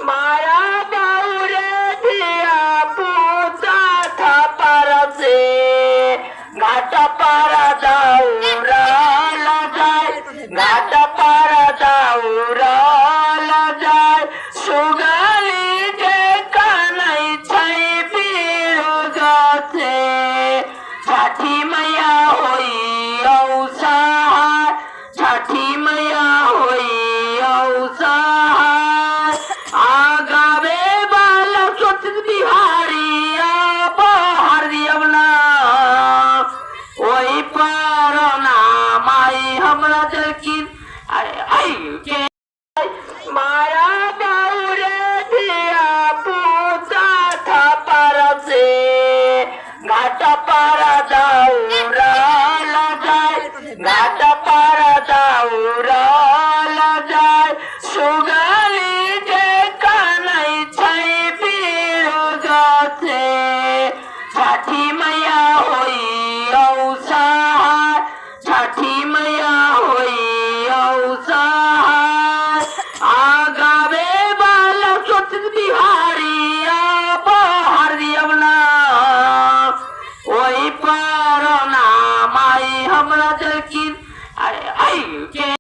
माया बाउरे दिया पूजा था परसे घाट पर दौरा जाए घाट पर दौरा जाए सुगली जे कनै छै बिरुगथे छठी मैया होई औसहाय छठी मैया होई औसहाय आगावे वाला सोच बिहारी बाहर दियवना वही पर नाम आई हमरा जलकिन आई के माया बाउरे दिया पूजा था परसे घाट पर दौरा जाए घाट पर दौरा जाए सुगली जे कनै छै बिरुगथे छठी मैया होई औसहाय छठी मैया होई औसहाय आगावे वाला सोच बिहारी बाहर दियवना वही पर नाम आई हमरा जलकिन आई के